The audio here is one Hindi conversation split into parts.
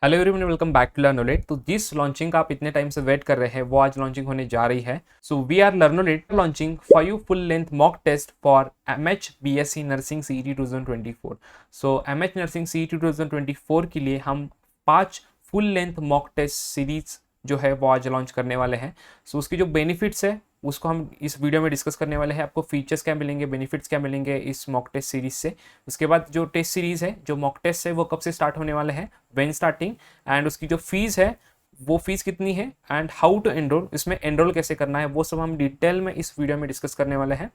Hello everyone, welcome back to Learnolit. तो जिस लॉन्चिंग का आप इतने टाइम से वेट कर रहे हैं वो आज लॉन्चिंग होने जा रही है। So we are Learnolit launching 5 full length mock test for MH BSc nursing CET 2024। So MH nursing CET 2024 के लिए हम 5 full length mock test series जो है वो आज लॉन्च करने वाले हैं। सो उसकी जो बेनिफिट्स है उसको हम इस वीडियो में डिस्कस करने वाले हैं। आपको फीचर्स क्या मिलेंगे, बेनिफिट्स क्या मिलेंगे इस मॉक टेस्ट सीरीज से। उसके बाद जो टेस्ट सीरीज है, जो मॉक टेस्ट है वो कब से स्टार्ट होने वाले हैं, व्हेन स्टार्टिंग, एंड उसकी जो फीस है वो फीस कितनी है, एंड हाउ टू एनरोल, इसमें एनरोल कैसे करना है, वो सब हम डिटेल में इस वीडियो में डिस्कस करने वाले हैं।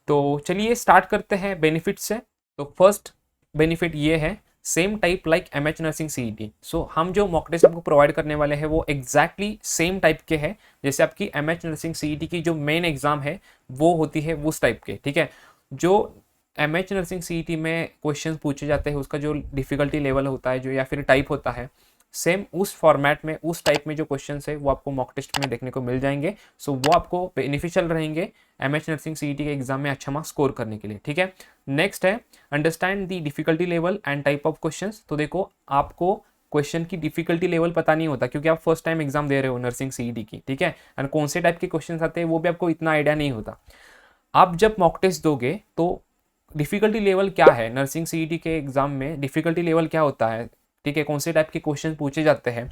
तो चलिए स्टार्ट करते हैं बेनिफिट से। तो फर्स्ट बेनिफिट ये है, same type like MH nursing CET. So हम जो मॉक टेस्ट आपको प्रोवाइड करने वाले हैं वो एग्जैक्टली सेम टाइप के हैं जैसे आपकी एमएच नर्सिंग सीईटी की जो मेन एग्जाम है वो होती है उस टाइप के। ठीक है, जो एमएच नर्सिंग सीईटी में क्वेश्चंस पूछे जाते हैं उसका जो डिफिकल्टी लेवल होता है जो या फिर टाइप होता है, सेम उस फॉर्मेट में उस टाइप में जो क्वेश्चंस है वो आपको मॉक टेस्ट में देखने को मिल जाएंगे। सो वो आपको बेनिफिशियल रहेंगे एमएच नर्सिंग सीईटी के एग्जाम में अच्छा मार्क्स स्कोर करने के लिए। ठीक है, नेक्स्ट है understand the difficulty level and type of questions. तो देखो, आपको क्वेश्चन की डिफिकल्टी लेवल पता नहीं होता क्योंकि आप फर्स्ट टाइम एग्जाम दे रहे हो नर्सिंग सीईटी की। ठीक है, एंड कौन से टाइप के क्वेश्चन आते हैं वो भी आपको इतना आइडिया नहीं होता। आप जब मॉक टेस्ट दोगे तो डिफिकल्टी लेवल क्या है, नर्सिंग सीईटी के एग्जाम में डिफिकल्टी लेवल क्या होता है, ठीक है, कौन से टाइप के क्वेश्चन पूछे जाते हैं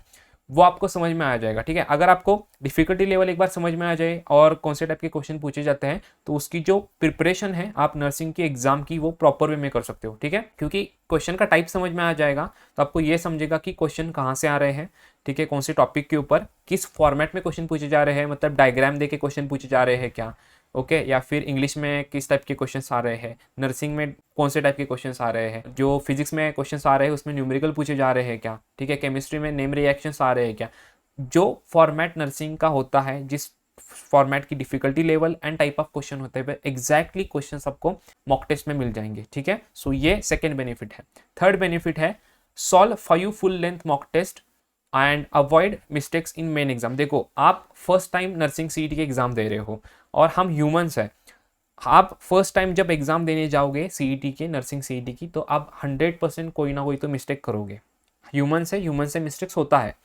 वो आपको समझ में आ जाएगा। ठीक है, अगर आपको डिफिकल्टी लेवल एक बार समझ में आ जाए और कौन से टाइप के क्वेश्चन पूछे जाते हैं तो उसकी जो प्रिपरेशन है आप नर्सिंग के एग्जाम की वो प्रॉपर वे में कर सकते हो। ठीक है, क्योंकि क्वेश्चन का टाइप समझ में आ जाएगा तो आपको ये समझेगा कि क्वेश्चन कहाँ से आ रहे हैं, ठीक है, कौन से टॉपिक के ऊपर किस फॉर्मेट में क्वेश्चन पूछे जा रहे हैं, मतलब डायग्राम दे के क्वेश्चन पूछे जा रहे हैं क्या, ओके, या फिर इंग्लिश में किस टाइप के क्वेश्चंस आ रहे हैं, नर्सिंग में कौन से टाइप के क्वेश्चंस आ रहे हैं, जो फिजिक्स में क्वेश्चंस आ रहे हैं उसमें न्यूमेरिकल पूछे जा रहे हैं क्या, ठीक है, केमिस्ट्री में नेम रिएक्शंस आ रहे हैं क्या। जो फॉर्मेट नर्सिंग का होता है, जिस फॉर्मेट की difficulty level and type of question होते हैं एग्जैक्टली क्वेश्चन आपको मॉक टेस्ट में मिल जाएंगे। ठीक है, सो ये सेकेंड बेनिफिट है। थर्ड बेनिफिट है solve 5 full length mock test and avoid mistakes in main exam. देखो, आप फर्स्ट टाइम नर्सिंग सीईटी के एग्जाम दे रहे हो और हम ह्यूमंस हैं। आप फर्स्ट टाइम जब एग्जाम देने जाओगे सीईटी के, नर्सिंग सीईटी की, तो आप 100% कोई ना कोई तो मिस्टेक करोगे। ह्यूमन से मिस्टेक्स होता है।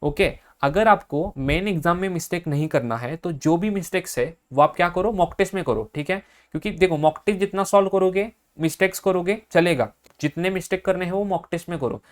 ओके, अगर आपको मेन एग्जाम में मिस्टेक नहीं करना है तो जो भी मिस्टेक्स है वो आप क्या करो, मॉक टेस्ट में करो। ठीक है, क्योंकि देखो, मॉक टेस्ट जितना सॉल्व करोगे मिस्टेक्स करोगे चलेगा, जितने मिस्टेक करने हैं वो मॉक टेस्ट में करो,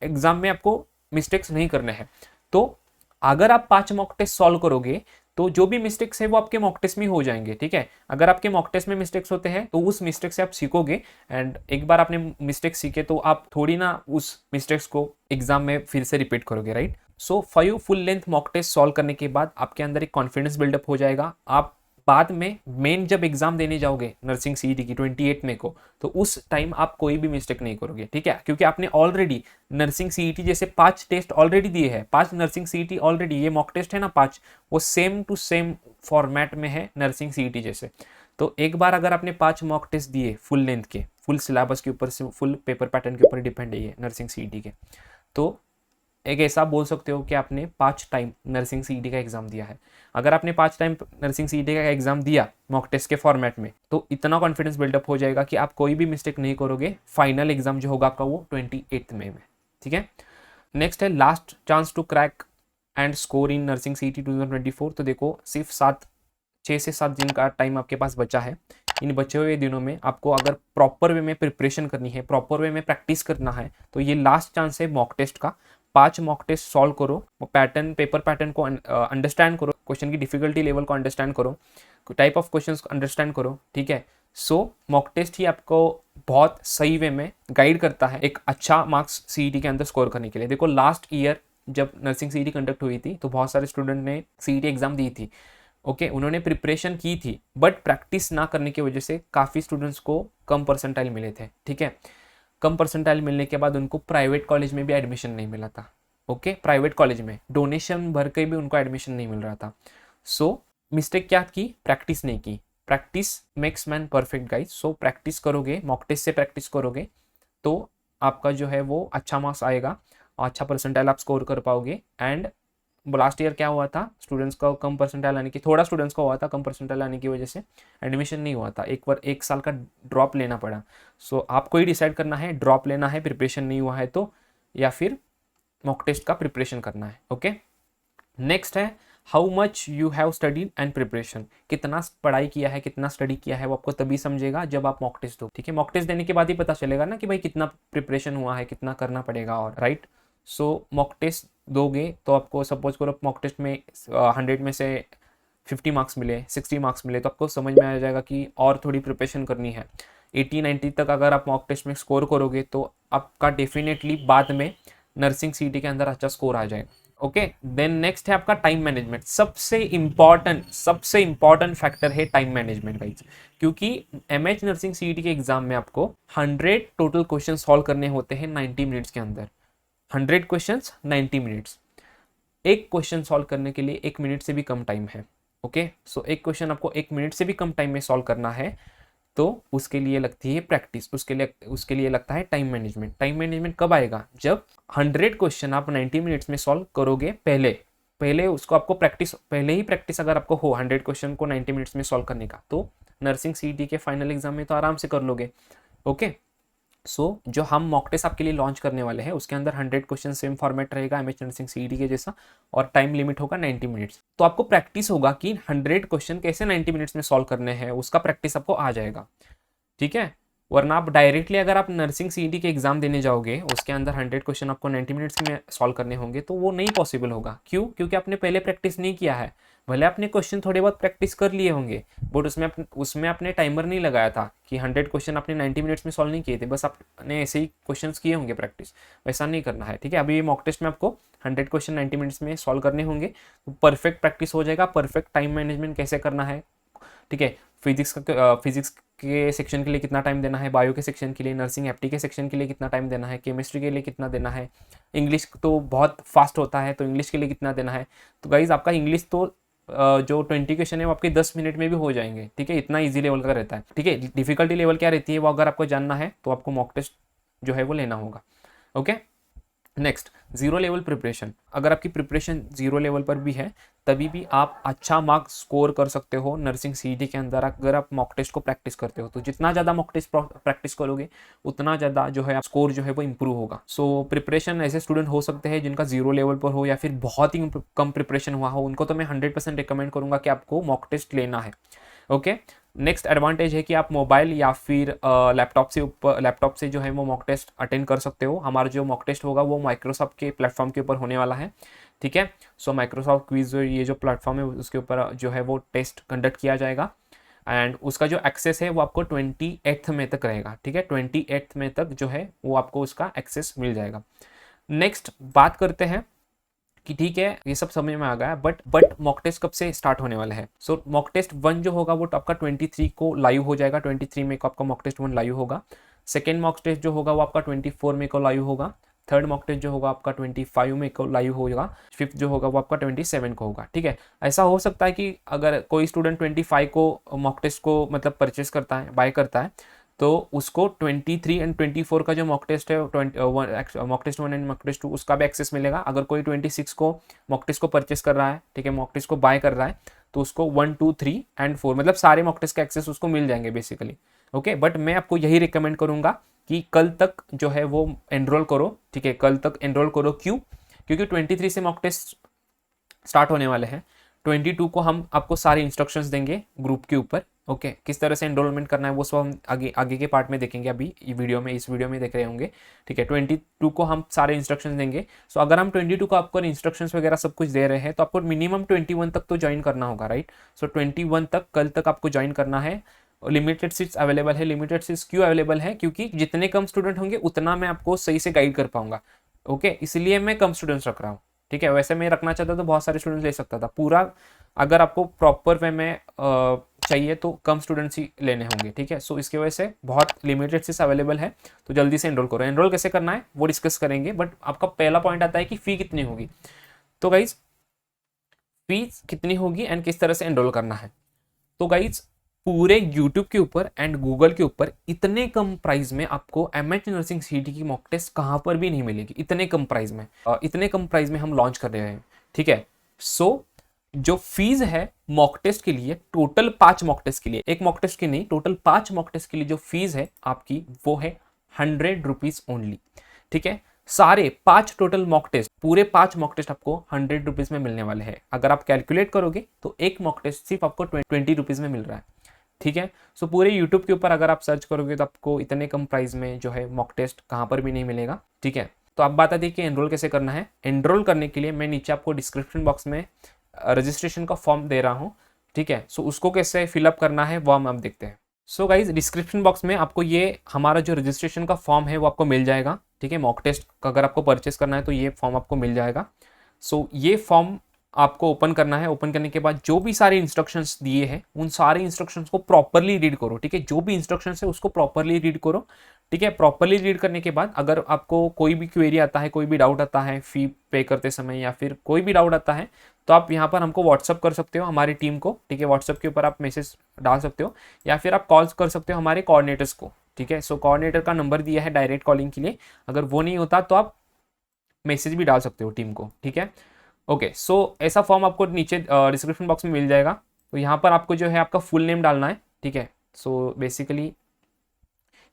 एग्जाम में आपको मिस्टेक्स नहीं करने हैं। तो अगर आप 5 मॉक टेस्ट सॉल्व करोगे तो जो भी मिस्टेक्स है वो आपके मॉक टेस्ट में हो जाएंगे। ठीक है, अगर आपके मॉक टेस्ट में मिस्टेक्स होते हैं तो उस मिस्टेक से आप सीखोगे, एंड एक बार आपने मिस्टेक सीखे तो आप थोड़ी ना उस मिस्टेक्स को एग्जाम में फिर से रिपीट करोगे, right. So 5 full length mock test solve करने के बाद आपके अंदर एक कॉन्फिडेंस बिल्डअप हो जाएगा। आप बाद में मेन जब एग्जाम देने जाओगे नर्सिंग सीईटी की 28 में को, तो उस टाइम आप कोई भी मिस्टेक नहीं करोगे। ठीक है, क्योंकि आपने ऑलरेडी नर्सिंग सीईटी जैसे 5 टेस्ट ऑलरेडी दिए हैं, 5 नर्सिंग सीईटी ऑलरेडी, ये मॉक टेस्ट है ना 5, वो सेम टू सेम फॉर्मेट में है नर्सिंग सीईटी जैसे। तो एक बार अगर आपने 5 मॉक टेस्ट दिए फुल लेंथ के, फुल सिलेबस के ऊपर से, फुल पेपर पैटर्न के ऊपर डिपेंड है ये नर्सिंग सीईटी के, तो एक ऐसा बोल सकते हो कि आपने 5 टाइम नर्सिंग सीईटी का एग्जाम दिया है। अगर आपने 5 टाइम नर्सिंग सीईटी का एग्जाम दिया मॉक टेस्ट के फॉर्मेट में तो इतना कॉन्फिडेंस बिल्डअप हो जाएगा कि आप कोई भी मिस्टेक नहीं करोगे। फाइनल एग्जाम जो होगा आपका वो 28 मई में। ठीक है, नेक्स्ट है last chance to crack and score in nursing CET 2024। तो देखो, सिर्फ 6 से 7 दिन का टाइम आपके पास बचा है। इन बचे हुए दिनों में आपको अगर प्रॉपर वे में प्रिपरेशन करनी है, प्रॉपर वे में प्रैक्टिस करना है, तो ये लास्ट चांस है मॉक टेस्ट का। 5 मॉक टेस्ट सॉल्व करो, पैटर्न, पेपर पैटर्न को अंडरस्टैंड करो, क्वेश्चन की डिफिकल्टी लेवल को अंडरस्टैंड करो, टाइप ऑफ क्वेश्चंस को अंडरस्टैंड करो। ठीक है, सो मॉक टेस्ट ही आपको बहुत सही वे में गाइड करता है एक अच्छा मार्क्स सीईटी के अंदर स्कोर करने के लिए। देखो, लास्ट ईयर जब नर्सिंग सीईटी कंडक्ट हुई थी तो बहुत सारे स्टूडेंट ने सीईटी एग्जाम दी थी। ओके, उन्होंने प्रिपरेशन की थी बट प्रैक्टिस ना करने की वजह से काफ़ी स्टूडेंट्स को कम परसेंटाइल मिले थे। ठीक है, कम परसेंटाइल मिलने के बाद उनको प्राइवेट कॉलेज में भी एडमिशन नहीं मिला था। ओके, प्राइवेट कॉलेज में डोनेशन भर के भी उनको एडमिशन नहीं मिल रहा था। सो मिस्टेक क्या की, प्रैक्टिस नहीं की। Practice makes man perfect guys. So practice करोगे, मॉक टेस्ट से प्रैक्टिस करोगे तो आपका जो है वो अच्छा मार्क्स आएगा और अच्छा परसेंटाइल आप स्कोर कर पाओगे। एंड लास्ट ईयर क्या हुआ था, स्टूडेंट्स का कम परसेंटाइल आने की, थोड़ा स्टूडेंट्स का हुआ था कम परसेंटाइल आने की वजह से एडमिशन नहीं हुआ था, एक बार 1 साल का ड्रॉप लेना पड़ा। सो आपको ही डिसाइड करना है, ड्रॉप लेना है, प्रिपरेशन नहीं हुआ है तो, या फिर मॉक टेस्ट का प्रिपरेशन करना है। ओके, नेक्स्ट है how much you have studied and preparation. कितना पढ़ाई किया है, कितना स्टडी किया है, वो आपको तभी समझेगा जब आप मॉक टेस्ट दो। ठीक है, मॉक टेस्ट देने के बाद ही पता चलेगा ना कि भाई कितना प्रिपरेशन हुआ है, कितना करना पड़ेगा, और राइट। सो मॉक टेस्ट दोगे तो आपको सपोज करो मॉक टेस्ट में 100 में से 50 मार्क्स मिले, 60 मार्क्स मिले, तो आपको समझ में आ जाएगा कि और थोड़ी प्रिपरेशन करनी है। 80-90 तक अगर आप मॉक टेस्ट में स्कोर करोगे तो आपका डेफिनेटली बाद में नर्सिंग सीटी के अंदर अच्छा स्कोर आ जाएगा। ओके, देन नेक्स्ट है आपका टाइम मैनेजमेंट। सबसे इंपॉर्टेंट फैक्टर है टाइम मैनेजमेंट गाइस, क्योंकि एमएच नर्सिंग सीईटी के एग्जाम में आपको 100 टोटल क्वेश्चन सॉल्व करने होते हैं 90 मिनट्स के अंदर। 100 क्वेश्चंस 90 मिनट्स। एक क्वेश्चन सॉल्व करने के लिए 1 मिनट से भी कम टाइम है। ओके, सो एक क्वेश्चन आपको 1 मिनट से भी कम टाइम में सॉल्व करना है, तो उसके लिए लगती है प्रैक्टिस, उसके लिए लगता है टाइम मैनेजमेंट। टाइम मैनेजमेंट कब आएगा? जब 100 क्वेश्चन आप 90 मिनट्स में सॉल्व करोगे। पहले उसको आपको पहले ही प्रैक्टिस अगर आपको हो 100 क्वेश्चन को 90 मिनट्स में सॉल्व करने का, तो नर्सिंग सीईटी के फाइनल एग्जाम में तो आराम से कर लोगे। ओके, सो जो हम मॉक टेस्ट आपके लिए लॉन्च करने वाले हैं उसके अंदर 100 क्वेश्चन सेम फॉर्मेट रहेगा एमएच नर्सिंग सीईटी के जैसा, और टाइम लिमिट होगा 90 मिनट्स। तो आपको प्रैक्टिस होगा कि 100 क्वेश्चन कैसे 90 मिनट्स में सॉल्व करने हैं, उसका प्रैक्टिस आपको आ जाएगा। ठीक है, वरना आप डायरेक्टली अगर आप नर्सिंग सीईटी के एग्जाम देने जाओगे, उसके अंदर 100 क्वेश्चन आपको 90 मिनट्स में सॉल्व करने होंगे, तो वो नहीं पॉसिबल होगा। क्यों? क्योंकि आपने पहले प्रैक्टिस नहीं किया है। भले आपने क्वेश्चन थोड़े बहुत प्रैक्टिस कर लिए होंगे, बट उसमें आपने टाइमर नहीं लगाया था कि 100 क्वेश्चन आपने 90 मिनट्स में सॉल्व नहीं किए थे, बस आपने ऐसे ही क्वेश्चन किए होंगे प्रैक्टिस। वैसा नहीं करना है। ठीक है, अभी ये मॉक टेस्ट में आपको 100 क्वेश्चन 90 मिनट्स में सॉल्व करने होंगे, तो परफेक्ट प्रैक्टिस हो जाएगा। परफेक्ट टाइम मैनेजमेंट कैसे करना है, ठीक है, फिजिक्स के सेक्शन के लिए कितना टाइम देना है, बायो के सेक्शन के लिए, नर्सिंग एप्टी के सेक्शन के लिए कितना टाइम देना है, केमिस्ट्री के लिए कितना देना है, इंग्लिश तो बहुत फास्ट होता है तो इंग्लिश के लिए कितना देना है। तो गाइज आपका इंग्लिश तो जो 20 क्वेश्चन है वो आपके 10 मिनट में भी हो जाएंगे। ठीक है, इतना इजी लेवल का रहता है। ठीक है, डिफिकल्टी लेवल क्या रहती है वो अगर आपको जानना है तो आपको मॉक टेस्ट जो है वो लेना होगा। Okay, next, zero level preparation. अगर आपकी प्रिपरेशन जीरो लेवल पर भी है तभी भी आप अच्छा मार्क्स स्कोर कर सकते हो नर्सिंग सीईटी के अंदर, अगर आप मॉक टेस्ट को प्रैक्टिस करते हो। तो जितना ज़्यादा मॉक टेस्ट प्रैक्टिस करोगे उतना ज़्यादा जो है स्कोर जो है वो इंप्रूव होगा। सो प्रिपरेशन ऐसे स्टूडेंट हो सकते हैं जिनका जीरो लेवल पर हो या फिर बहुत ही कम प्रिपरेशन हुआ हो, उनको तो मैं 100% रिकमेंड करूँगा कि आपको मॉक टेस्ट लेना है। ओके, नेक्स्ट एडवांटेज है कि आप मोबाइल या फिर लैपटॉप से जो है वो मॉक टेस्ट अटेंड कर सकते हो। हमारा जो मॉक टेस्ट होगा वो माइक्रोसॉफ्ट के प्लेटफॉर्म के ऊपर होने वाला है। ठीक है, सो माइक्रोसॉफ्ट क्विज ये जो प्लेटफॉर्म है उसके ऊपर जो है वो टेस्ट कंडक्ट किया जाएगा, एंड उसका जो एक्सेस है वो आपको 28th में तक रहेगा। ठीक है, 28th में तक जो है वो आपको उसका एक्सेस मिल जाएगा। नेक्स्ट बात करते हैं कि ठीक है ये सब समझ में आ गया, बट मॉक टेस्ट कब से स्टार्ट होने वाला है। सो मॉक टेस्ट 1 जो होगा वो आपका 23 को लाइव हो जाएगा। 23 में को आपका मॉक टेस्ट 1 लाइव होगा। सेकेंड मॉक टेस्ट जो होगा वो आपका 24 में को लाइव होगा। थर्ड मॉक टेस्ट जो होगा आपका 25 में को लाइव होगा। फिफ्थ जो होगा वो आपका 27 को होगा। ठीक है, ऐसा हो सकता है कि अगर कोई स्टूडेंट 25 को मॉक टेस्ट को मतलब परचेस करता है, बाय करता है, तो उसको 23 एंड 24 का जो मॉक टेस्ट है, mock test 1 and mock test 2, उसका भी एक्सेस मिलेगा। अगर कोई 26 को मॉक टेस्ट को परचेस कर रहा है, ठीक है, मॉक टेस्ट को बाय कर रहा है, तो उसको 1, 2, 3 एंड 4 मतलब सारे मॉक टेस्ट का एक्सेस उसको मिल जाएंगे बेसिकली। ओके, बट मैं आपको यही रिकमेंड करूंगा कि कल तक जो है वो एनरोल करो। ठीक है, कल तक एनरोल करो। क्यों? क्योंकि 23 से मॉक टेस्ट स्टार्ट होने वाले हैं। 22 को हम आपको सारे इंस्ट्रक्शंस देंगे ग्रुप के ऊपर। ओके, किस तरह से एनरोलमेंट करना है वो सब हम आगे के पार्ट में देखेंगे। अभी इस वीडियो में देख रहे होंगे। ठीक है, 22 को हम सारे इंस्ट्रक्शंस देंगे। सो अगर हम 22 को आपको इंस्ट्रक्शंस वगैरह सब कुछ दे रहे हैं तो आपको मिनिमम 21 तक तो ज्वाइन करना होगा, राइट। सो 21 तक कल तक आपको ज्वाइन करना है। लिमिटेड सीट्स अवेलेबल है। लिमिटेड सीट्स क्यों अवेलेबल है? क्योंकि जितने कम स्टूडेंट होंगे उतना मैं आपको सही से गाइड कर पाऊंगा। ओके, इसलिए मैं कम स्टूडेंट्स रख रहा हूँ। ठीक है, वैसे मैं रखना चाहता तो बहुत सारे स्टूडेंट्स ले सकता था पूरा। अगर आपको प्रॉपर वे में चाहिए तो कम स्टूडेंट्स ही लेने होंगे। ठीक है, सो इसकी वजह से बहुत लिमिटेड सीट्स अवेलेबल है, तो जल्दी से एनरोल करो। एनरोल कैसे करना है वो डिस्कस करेंगे, बट आपका पहला पॉइंट आता है कि फी कितनी होगी। तो गाइज फीस कितनी होगी एंड किस तरह से एनरोल करना है। तो गाइज पूरे YouTube के ऊपर एंड गूगल के ऊपर इतने कम प्राइस में आपको एमएच नर्सिंग सीईटी की मॉक टेस्ट कहाँ पर भी नहीं मिलेगी। इतने कम प्राइस में हम लॉन्च कर रहे हैं। ठीक है, सो जो फीस है मॉक टेस्ट के लिए, टोटल 5 मॉक टेस्ट के लिए, एक मॉक टेस्ट की नहीं, टोटल 5 मॉक टेस्ट के लिए जो फीस है आपकी वो है 100 रुपीज ओनली। ठीक है, सारे 5 टोटल मॉक टेस्ट, पूरे 5 मॉक टेस्ट आपको 100 रुपीज में मिलने वाले हैं। अगर आप कैलकुलेट करोगे तो एक मॉक टेस्ट सिर्फ आपको 20 रुपीज में मिल रहा है, ठीक है। सो पूरे यूट्यूब के ऊपर अगर आप सर्च करोगे तो आपको इतने कम प्राइस में जो है मॉक टेस्ट कहाँ पर भी नहीं मिलेगा, ठीक है। तो आप बात आती है कि एनरोल कैसे करना है। एनरोल करने के लिए मैं नीचे आपको डिस्क्रिप्शन बॉक्स में रजिस्ट्रेशन का फॉर्म दे रहा हूँ, ठीक है। सो उसको कैसे फिलअप करना है वो हम अब देखते हैं। सो गाइज डिस्क्रिप्शन बॉक्स में आपको ये हमारा जो रजिस्ट्रेशन का फॉर्म है वो आपको मिल जाएगा, ठीक है। मॉक टेस्ट का अगर आपको परचेस करना है तो ये फॉर्म आपको मिल जाएगा। सो ये फॉर्म आपको ओपन करना है। ओपन करने के बाद जो भी सारे इंस्ट्रक्शंस दिए हैं उन सारे इंस्ट्रक्शंस को प्रॉपरली रीड करो, ठीक है। जो भी इंस्ट्रक्शंस है उसको प्रॉपरली रीड करो, ठीक है। प्रॉपरली रीड करने के बाद अगर आपको कोई भी क्वेरी आता है, कोई भी डाउट आता है फी पे करते समय या फिर कोई भी डाउट आता है तो आप यहाँ पर हमको व्हाट्सअप कर सकते हो, हमारी टीम को, ठीक है। व्हाट्सअप के ऊपर आप मैसेज डाल सकते हो या फिर आप कॉल कर सकते हो हमारे कोऑर्डिनेटर्स को, ठीक है। सो कोऑर्डिनेटर का नंबर दिया है डायरेक्ट कॉलिंग के लिए, अगर वो नहीं होता तो आप मैसेज भी डाल सकते हो टीम को, ठीक है। ओके, सो ऐसा फॉर्म आपको नीचे डिस्क्रिप्शन बॉक्स में मिल जाएगा। तो यहाँ पर आपको जो है आपका फुल नेम डालना है, ठीक है। सो बेसिकली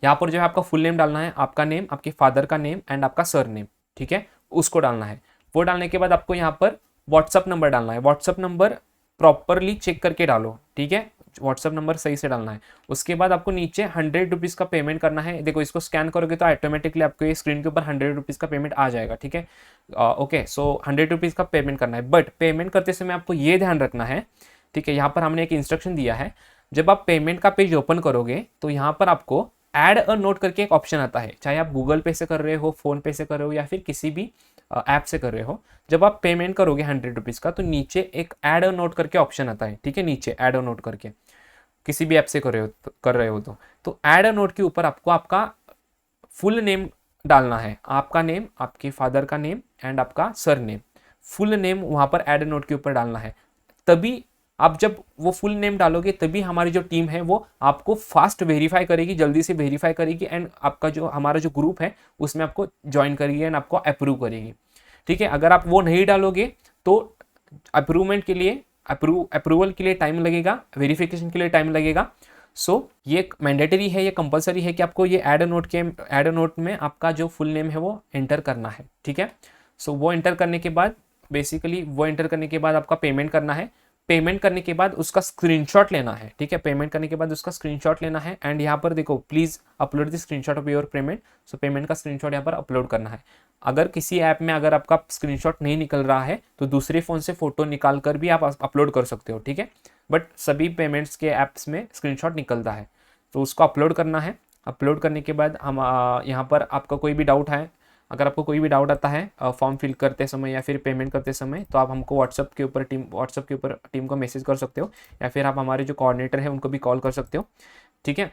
यहाँ पर जो है आपका फुल नेम डालना है, आपका नेम, आपके फादर का नेम एंड आपका सर नेम, ठीक है, उसको डालना है। वो डालने के बाद आपको यहाँ पर व्हाट्सअप नंबर डालना है। व्हाट्सअप नंबर प्रॉपरली चेक करके डालो, ठीक है। व्हाट्सअप नंबर सही से डालना है। उसके बाद आपको नीचे 100 रुपीज़ का पेमेंट करना है। देखो इसको स्कैन करोगे तो ऑटोमेटिकली आपको ये स्क्रीन के ऊपर 100 रुपीज़ का पेमेंट आ जाएगा, ठीक है। ओके, सो 100 रुपीज़ का पेमेंट करना है, बट पेमेंट करते समय आपको ये ध्यान रखना है, ठीक है। यहाँ पर हमने एक इंस्ट्रक्शन दिया है, जब आप पेमेंट का पेज ओपन करोगे तो यहाँ पर आपको ऐड अ नोट करके एक ऑप्शन आता है, चाहे आप गूगल पे से कर रहे हो, फोन पे से कर रहे हो या फिर किसी भी ऐप से कर रहे हो। जब आप पेमेंट करोगे 100 रुपीज़ का तो नीचे एक ऐड अ नोट करके ऑप्शन आता है, ठीक है। नीचे ऐड अ नोट करके किसी भी ऐप से कर रहे हो तो ऐड अ नोट के ऊपर आपको आपका फुल नेम डालना है, आपका नेम, आपके फादर का नेम एंड आपका सर नेम, फुल नेम वहाँ पर ऐड अ नोट के ऊपर डालना है। तभी आप जब वो फुल नेम डालोगे तभी हमारी जो टीम है वो आपको फास्ट वेरीफाई करेगी, जल्दी से वेरीफाई करेगी एंड आपका जो हमारा जो ग्रुप है उसमें आपको ज्वाइन करेगी एंड आपको अप्रूव करेगी, ठीक है। अगर आप वो नहीं डालोगे तो अप्रूवमेंट के लिए अप्रूवल के लिए टाइम लगेगा, वेरिफिकेशन के लिए टाइम लगेगा। सो ये मैंडेटरी है, ये कंपलसरी है कि आपको ये ऐड अ नोट में आपका जो फुल नेम है वो एंटर करना है, ठीक है। सो वो एंटर करने के बाद बेसिकली वो एंटर करने के बाद आपका पेमेंट करना है। पेमेंट करने के बाद उसका स्क्रीनशॉट लेना है, ठीक है। पेमेंट करने के बाद उसका स्क्रीनशॉट लेना है एंड यहाँ पर देखो please upload the screenshot of your payment. So payment का स्क्रीनशॉट यहाँ पर अपलोड करना है। अगर किसी ऐप में अगर आपका स्क्रीनशॉट नहीं निकल रहा है तो दूसरे फ़ोन से फ़ोटो निकाल कर भी आप अपलोड कर सकते हो, ठीक है। बट सभी पेमेंट्स के ऐप्स में स्क्रीनशॉट निकलता है, तो उसको अपलोड करना है। अपलोड करने के बाद हम यहाँ पर आपका कोई भी डाउट है, अगर आपको कोई भी डाउट आता है फॉर्म फिल करते समय या फिर पेमेंट करते समय तो आप हमको व्हाट्सअप के ऊपर टीम को मैसेज कर सकते हो या फिर आप हमारे जो कोऑर्डिनेटर है उनको भी कॉल कर सकते हो, ठीक है।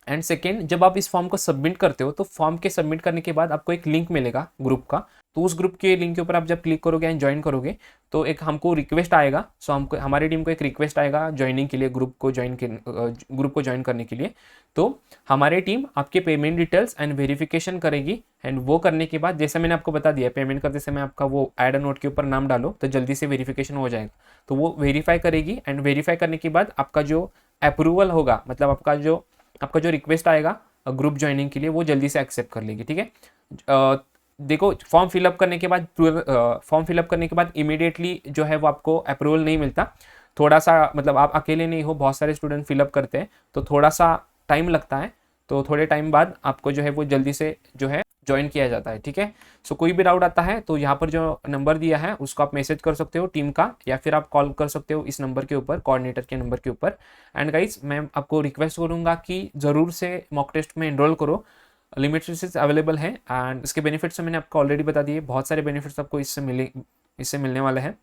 एंड सेकेंड, जब आप इस फॉर्म को सबमिट करते हो तो फॉर्म के सबमिट करने के बाद आपको एक लिंक मिलेगा ग्रुप का, तो उस ग्रुप के लिंक के ऊपर आप जब क्लिक करोगे एंड ज्वाइन करोगे तो एक हमको रिक्वेस्ट आएगा। सो हमको हमारी टीम को एक रिक्वेस्ट आएगा ज्वाइनिंग के लिए, ग्रुप को ज्वाइन करने के लिए। तो हमारी टीम आपके पेमेंट डिटेल्स एंड वेरिफिकेशन करेगी एंड वो करने के बाद जैसे मैंने आपको बता दिया, पेमेंट करते समय आपका वो ऐड अ नोट के ऊपर नाम डालो तो जल्दी से वेरिफिकेशन हो जाएगा। तो वो वेरीफाई करेगी एंड वेरीफाई करने के बाद आपका जो अप्रूवल होगा, मतलब आपका जो रिक्वेस्ट आएगा ग्रुप ज्वाइनिंग के लिए वो जल्दी से एक्सेप्ट कर लेगी, ठीक है। देखो फॉर्म फिलअप करने के बाद इमीडिएटली जो है वो आपको अप्रूवल नहीं मिलता, थोड़ा सा, मतलब आप अकेले नहीं हो, बहुत सारे स्टूडेंट फिलअप करते हैं तो थोड़ा सा टाइम लगता है। तो थोड़े टाइम बाद आपको जो है वो जल्दी से जो है ज्वाइन किया जाता है, ठीक है। सो कोई भी डाउट आता है तो यहाँ पर जो नंबर दिया है उसको आप मैसेज कर सकते हो टीम का या फिर आप कॉल कर सकते हो इस नंबर के ऊपर, कोऑर्डिनेटर के नंबर के ऊपर। एंड गाइज मैं आपको रिक्वेस्ट करूँगा कि ज़रूर से मॉक टेस्ट में एनरोल करो, लिमिटेड सीट्स अवेलेबल है एंड इसके बेनिफिट्स मैंने आपको ऑलरेडी बता दिए, बहुत सारे बेनिफिट्स आपको इससे मिलने वाले हैं।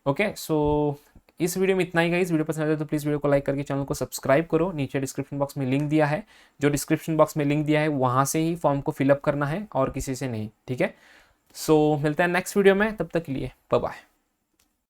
ओके, सो इस वीडियो में इतना ही गाइस। वीडियो पसंद आए तो प्लीज़ वीडियो को लाइक करके चैनल को सब्सक्राइब करो। नीचे डिस्क्रिप्शन बॉक्स में लिंक दिया है, जो डिस्क्रिप्शन बॉक्स में लिंक दिया है वहाँ से ही फॉर्म को फिलअप करना है और किसी से नहीं, ठीक है। सो मिलते हैं नेक्स्ट वीडियो में, तब तक के लिए बाय बाय।